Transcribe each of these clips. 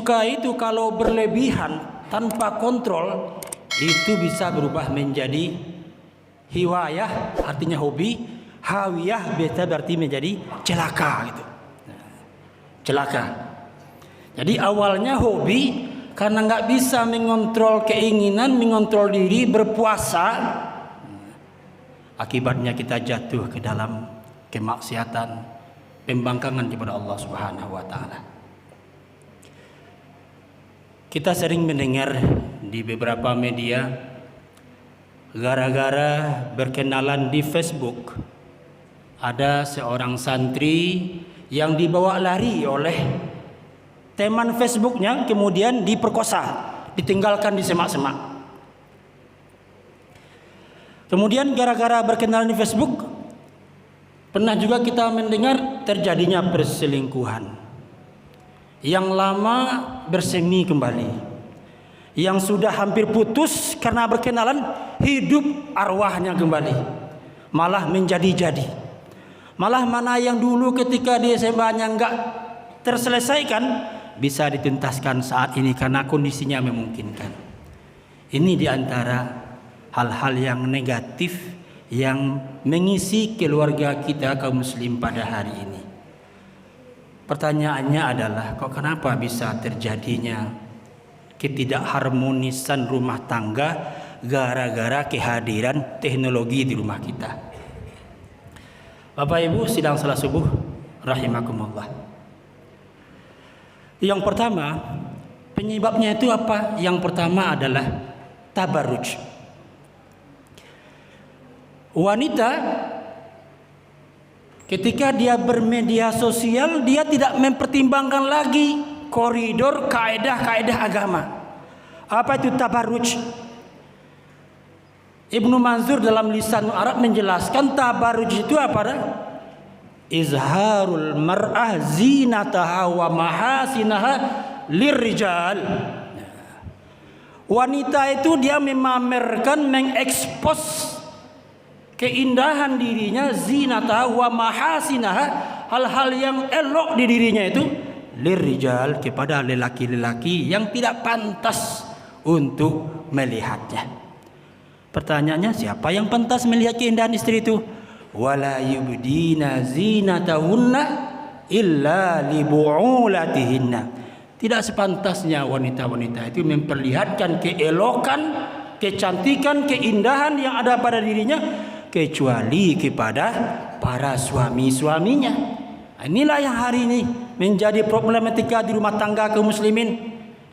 suka itu kalau berlebihan tanpa kontrol itu bisa berubah menjadi hiwayah, artinya hobi. Hawiyah biasa berarti menjadi celaka gitu. Celaka. Jadi awalnya hobi, karena nggak bisa mengontrol keinginan, mengontrol diri, berpuasa, akibatnya kita jatuh ke dalam kemaksiatan, pembangkangan kepada Allah Subhanahu wa taala. Kita sering mendengar di beberapa media, gara-gara berkenalan di Facebook, ada seorang santri yang dibawa lari oleh teman Facebooknya, kemudian diperkosa, ditinggalkan di semak-semak. Kemudian gara-gara berkenalan di Facebook, pernah juga kita mendengar terjadinya perselingkuhan. Yang lama bersemi kembali, yang sudah hampir putus karena berkenalan, hidup arwahnya kembali, malah menjadi-jadi. Malah mana yang dulu ketika dia SMA-nya enggak terselesaikan, bisa dituntaskan saat ini karena kondisinya memungkinkan. Ini diantara hal-hal yang negatif yang mengisi keluarga kita kaum muslim pada hari ini. Pertanyaannya adalah, kok kenapa bisa terjadinya ketidakharmonisan rumah tangga gara-gara kehadiran teknologi di rumah kita? Bapak Ibu sidang salat subuh rahimakumullah. Yang pertama, penyebabnya itu apa? Yang pertama adalah tabarruj. Wanita ketika dia bermedia sosial, dia tidak mempertimbangkan lagi koridor kaedah-kaedah agama. Apa itu tabarruj? Ibnu Manzur dalam Lisan Arab menjelaskan tabarruj itu apa? Izharul mar'ah zinataha wa mahasinaha lirrijal. Wanita itu dia memamerkan, mengekspos keindahan dirinya, zinataha wa mahasinaha, hal-hal yang elok di dirinya itu lirrijal, kepada lelaki-lelaki yang tidak pantas untuk melihatnya. Pertanyaannya, siapa yang pantas melihat keindahan istri itu? Wala yubdina zinatahunna illa li bu'ulatihinna. Tidak sepantasnya wanita-wanita itu memperlihatkan keelokan, kecantikan, keindahan yang ada pada dirinya kecuali kepada para suami-suaminya. Inilah yang hari ini menjadi problematika di rumah tangga kaum muslimin,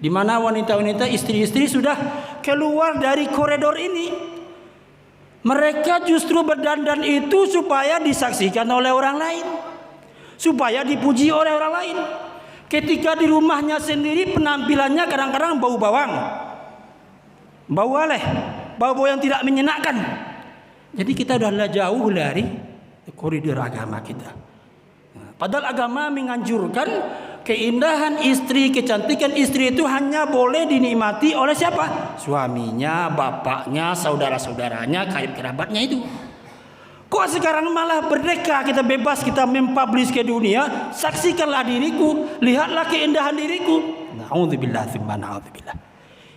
di mana wanita-wanita, istri-istri sudah keluar dari koridor ini. Mereka justru berdandan itu supaya disaksikan oleh orang lain, supaya dipuji oleh orang lain. Ketika di rumahnya sendiri penampilannya kadang-kadang bau bawang, bau aleh, bau yang tidak menyenangkan. Jadi kita sudah jauh dari koridor agama kita. Padahal agama menganjurkan keindahan istri, kecantikan istri itu hanya boleh dinikmati oleh siapa? Suaminya, bapaknya, saudara-saudaranya, karib kerabatnya itu. Kok sekarang malah berdeka, kita bebas, kita mempublish ke dunia, saksikanlah diriku, lihatlah keindahan diriku. Na'udzubillah tsumma na'udzubillah.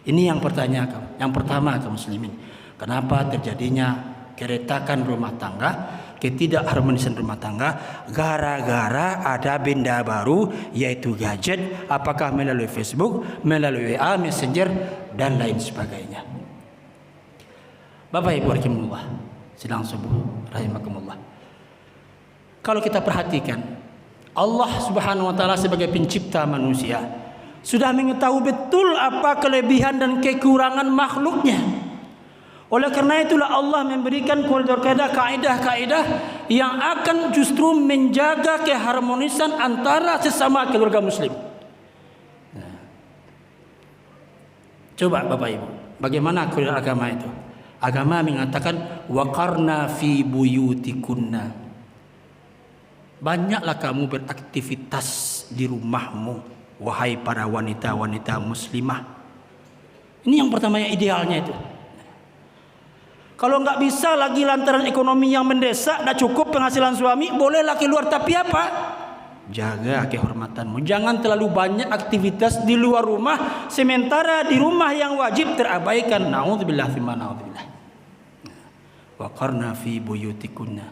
Ini yang pertama kaum muslimin. Kenapa terjadinya keretakan rumah tangga, ketidakharmonisan rumah tangga, gara-gara ada benda baru yaitu gadget, apakah melalui Facebook, melalui WA, Messenger dan lain sebagainya. Bapak Ibu rahimakumullah, sidang subuh rahimakumullah. Kalau kita perhatikan, Allah Subhanahu wa taala sebagai pencipta manusia sudah mengetahui betul apa kelebihan dan kekurangan makhluknya. Oleh karena itulah Allah memberikan koridor kaidah-kaidah yang akan justru menjaga keharmonisan antara sesama keluarga muslim. Coba Bapak Ibu, bagaimana koridor agama itu? Agama mengatakan waqarna fi buyutikunna. Banyaklah kamu beraktivitas di rumahmu, wahai para wanita-wanita muslimah. Ini yang pertama, yang idealnya itu. Kalau nggak bisa lagi lantaran ekonomi yang mendesak, tidak cukup penghasilan suami, bolehlah keluar. Tapi apa? jaga kehormatanmu. Jangan terlalu banyak aktivitas di luar rumah, sementara di rumah yang wajib terabaikan. Nauzubillah tsumma nauzubillah. Wa qarna fi buyutikunna.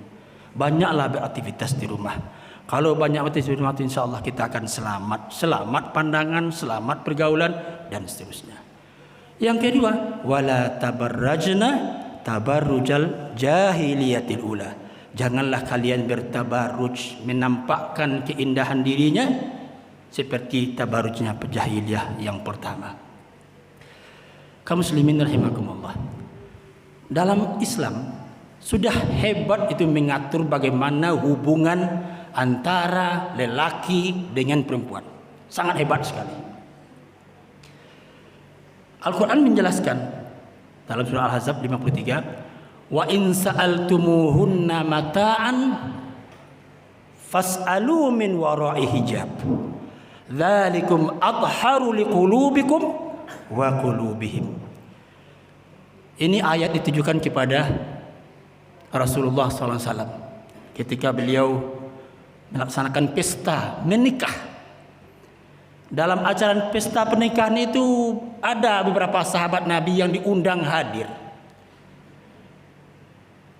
Banyaklah beraktivitas di rumah. Kalau banyak aktivitas di rumah, insyaallah kita akan selamat. Selamat pandangan, selamat pergaulan, dan seterusnya. Yang kedua, wala tabarrajna tabarrujal jahiliyatil ula. Janganlah kalian bertabarruj, menampakkan keindahan dirinya seperti tabarrujnya jahiliyah yang pertama. Kaum muslimin rahimakumullah. Dalam Islam sudah hebat itu mengatur bagaimana hubungan antara lelaki dengan perempuan. Sangat hebat sekali. Al-Quran menjelaskan dalam surah Al-Ahzab 53, wa in sa'altumuhunna mata'an fas'alu min wara'i hijab dzalikum athharu liqulubikum wa qulubihim. Ini ayat ditujukan kepada Rasulullah SAW ketika beliau melaksanakan pesta menikah. Dalam acara pesta pernikahan itu ada beberapa sahabat Nabi yang diundang hadir.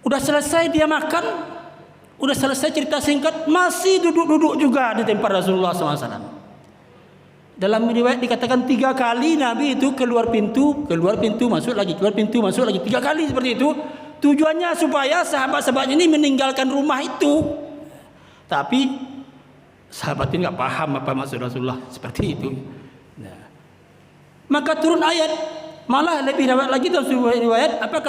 Udah selesai dia makan, udah selesai cerita singkat, masih duduk-duduk juga di tempat Rasulullah SAW. Dalam riwayat dikatakan 3 kali Nabi itu keluar pintu, masuk lagi, keluar pintu, masuk lagi, 3 kali seperti itu. Tujuannya supaya sahabat-sahabat ini meninggalkan rumah itu. Tapi sahabat ini nggak paham apa maksud Rasulullah seperti itu. Nah, maka turun ayat. Malah lebih lagi dalam sebuah riwayat, apa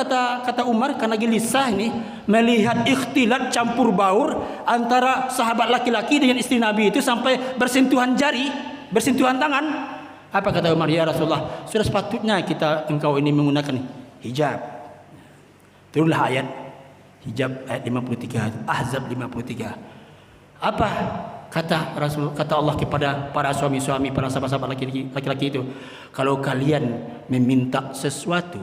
kata Umar, karena gelisah ini melihat ikhtilat campur baur antara sahabat laki-laki dengan istri Nabi itu sampai bersentuhan jari, bersentuhan tangan. Apa kata Umar? Ya Rasulullah, sudah sepatutnya engkau ini menggunakan hijab. Turunlah ayat hijab ayat 53, Ahzab 53. Apa kata Allah kepada para suami-suami, para sahabat-sahabat laki-laki itu, kalau kalian meminta sesuatu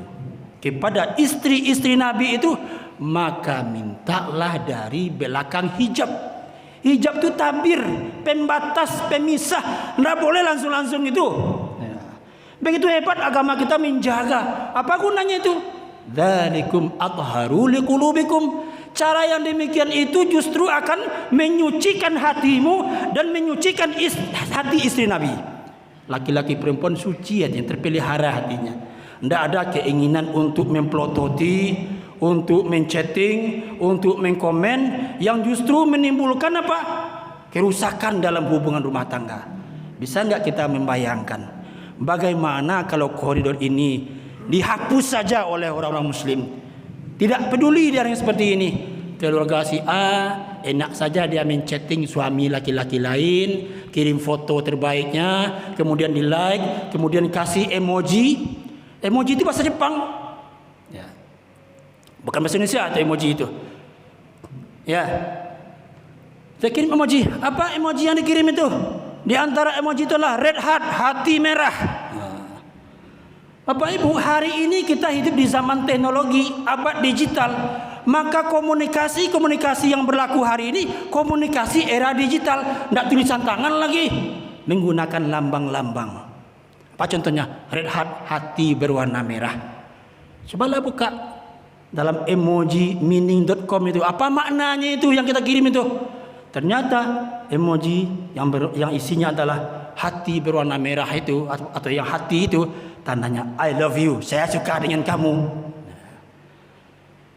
kepada istri-istri Nabi itu, maka mintalah dari belakang hijab. Hijab itu tabir, pembatas, pemisah, tidak boleh langsung-langsung itu. Begitu hebat agama kita menjaga. Apa gunanya itu? Dzalikum athharu liqulubikum. Cara yang demikian itu justru akan menyucikan hatimu dan menyucikan hati istri Nabi. Laki-laki perempuan suci aja, terpelihara hatinya. Tidak ada keinginan untuk memplototi, untuk menchatting, untuk mengkomen yang justru menimbulkan apa? Kerusakan dalam hubungan rumah tangga. Bisa nggak kita membayangkan bagaimana kalau koridor ini dihapus saja oleh orang-orang Muslim? Tidak peduli dia yang seperti ini. Keluarga si A enak saja dia menchatting suami laki-laki lain, kirim foto terbaiknya, kemudian di like, kemudian kasih emoji. Emoji itu bahasa Jepang, ya. Bukan bahasa Indonesia atau emoji itu. Ya, saya kirim emoji. Apa emoji yang dikirim itu? Di antara emoji itulah red heart, hati merah. Bapak Ibu, hari ini kita hidup di zaman teknologi, abad digital. Maka komunikasi yang berlaku hari ini, komunikasi era digital. Tidak tulisan tangan lagi, menggunakan lambang-lambang. Apa contohnya? Red heart, hati berwarna merah. Cobalah buka dalam emoji meaning.com itu. Apa maknanya itu yang kita kirim itu? Ternyata emoji yang isinya adalah hati berwarna merah itu, atau yang hati itu tandanya I love you, saya suka dengan kamu.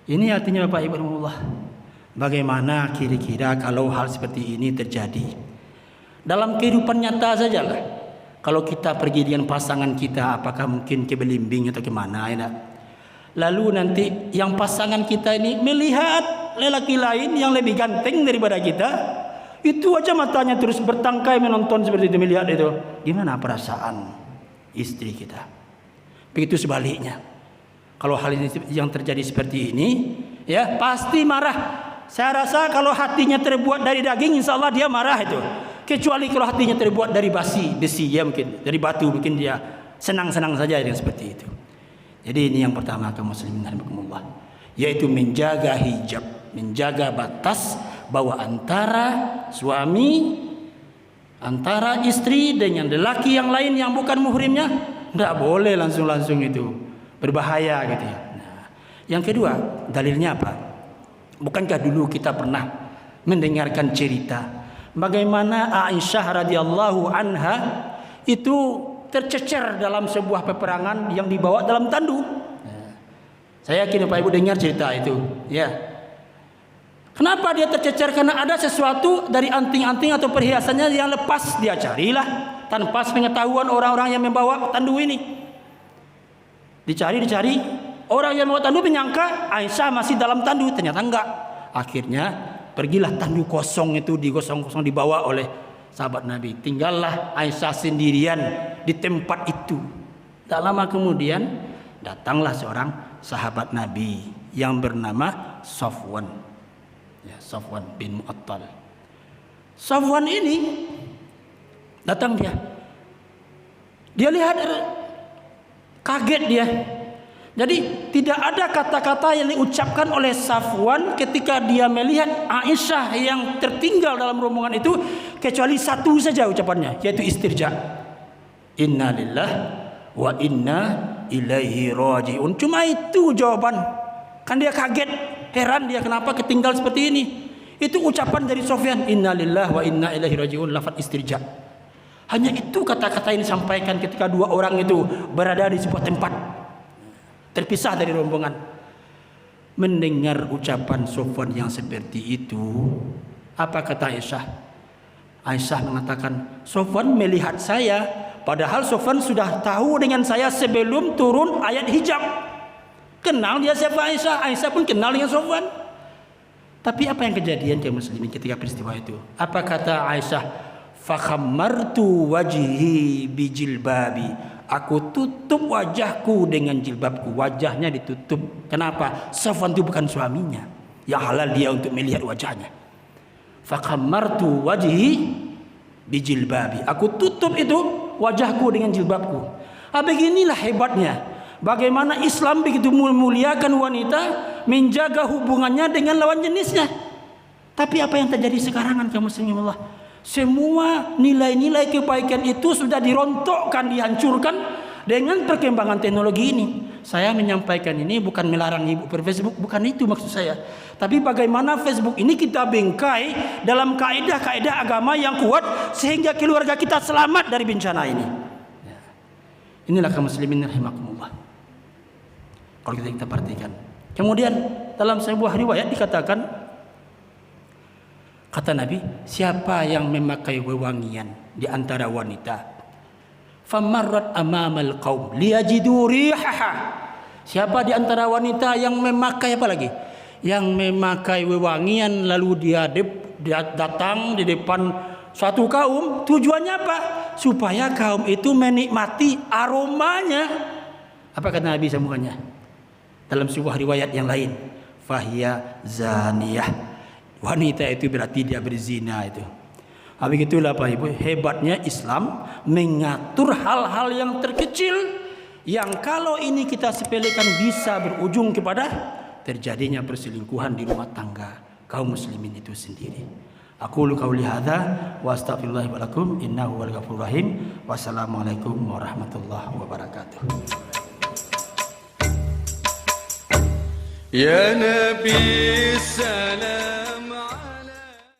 Ini artinya Bapak Ibu Allah, bagaimana kira-kira kalau hal seperti ini terjadi dalam kehidupan nyata sajalah. Kalau kita pergi dengan pasangan kita, apakah mungkin ke belimbing atau kemana ya? Lalu nanti yang pasangan kita ini melihat lelaki lain yang lebih ganteng daripada kita, itu aja matanya terus bertangkai menonton seperti itu, melihat itu. Gimana perasaan istri kita? Begitu sebaliknya. Kalau hal ini yang terjadi seperti ini, ya pasti marah. Saya rasa kalau hatinya terbuat dari daging, insya Allah dia marah itu. Kecuali kalau hatinya terbuat dari besi, ya mungkin dari batu, mungkin dia senang-senang saja dengan seperti itu. Jadi ini yang pertama, kaum muslimin rahimakumullah, yaitu menjaga hijab, menjaga batas bahwa antara suami antara istri dengan lelaki yang lain yang bukan muhrimnya, tidak boleh langsung itu, berbahaya gitu ya. Nah, yang kedua, dalilnya apa? Bukankah dulu kita pernah mendengarkan cerita bagaimana Aisyah radhiyallahu anha itu tercecer dalam sebuah peperangan yang dibawa dalam tandu. Saya yakin Bapak Ibu dengar cerita itu, ya. Kenapa dia tercecer? Karena ada sesuatu dari anting-anting atau perhiasannya yang lepas. Dia carilah tanpa pengetahuan orang-orang yang membawa tandu ini. Dicari. Orang yang membawa tandu menyangka Aisyah masih dalam tandu, ternyata enggak. Akhirnya pergilah tandu kosong itu digosong-gosong dibawa oleh sahabat Nabi. Tinggallah Aisyah sendirian di tempat itu. Tak lama kemudian datanglah seorang sahabat Nabi yang bernama Safwan. Ya, Safwan bin Mu'attal. Safwan ini datang dia lihat, kaget dia. Jadi tidak ada kata-kata yang diucapkan oleh Safwan ketika dia melihat Aisyah yang tertinggal dalam rombongan itu, kecuali satu saja ucapannya, yaitu istirja. Inna lillahi wa inna ilaihi raji'un. Cuma itu jawaban. Kan dia kaget, heran dia kenapa ketinggal seperti ini. Itu ucapan dari Sofyan, inna lillahi wa inna ilaihi raji'un, lafaz istirja. Hanya itu kata-kata yang disampaikan ketika dua orang itu berada di sebuah tempat terpisah dari rombongan. Mendengar ucapan Sofyan yang seperti itu, apa kata Aisyah? Aisyah mengatakan, Sofyan melihat saya, padahal Sofyan sudah tahu dengan saya sebelum turun ayat hijab. Kenal dia siapa Aisyah? Aisyah pun kenal dengan Sofwan. Tapi apa yang kejadian kaum muslimin ketika peristiwa itu? Apa kata Aisyah? Fakhammartu wajhi bijilbabi. Aku tutup wajahku dengan jilbabku. Wajahnya ditutup. Kenapa? Sofwan itu bukan suaminya. Yang halal dia untuk melihat wajahnya. Fakhammartu wajhi bijilbabi. Aku tutup itu wajahku dengan jilbabku. Beginilah hebatnya. Bagaimana Islam begitu memuliakan wanita, menjaga hubungannya dengan lawan jenisnya. Tapi apa yang terjadi sekarang kan kaum muslimin Allah? Semua nilai-nilai kebaikan itu sudah dirontokkan, dihancurkan dengan perkembangan teknologi ini. Saya menyampaikan ini bukan melarang ibu berFacebook, bukan itu maksud saya. Tapi bagaimana Facebook ini kita bingkai dalam kaidah-kaidah agama yang kuat sehingga keluarga kita selamat dari bencana ini. Inilah kaum muslimin rahimakumullah. Kalau kita perhatikan. Kemudian dalam sebuah riwayat dikatakan, kata Nabi, siapa yang memakai wewangian di antara wanita, famarrat amamal qaum liyajidu rihaha. Siapa di antara wanita yang memakai apa lagi? Yang memakai wewangian lalu dia datang di depan suatu kaum, tujuannya apa? Supaya kaum itu menikmati aromanya. Apa kata Nabi sambungannya? Dalam sebuah riwayat yang lain, fahiya zaniyah. Wanita itu berarti dia berzina itu. Begitulah Pak Ibu, hebatnya Islam mengatur hal-hal yang terkecil yang kalau ini kita sepelekan bisa berujung kepada terjadinya perselingkuhan di rumah tangga kaum muslimin itu sendiri. Aqulu qauli hadza wa astaghfirullahi wa lakum innahu wal ghafurur rahim. Wassalamualaikum warahmatullahi wabarakatuh. Ya Nabi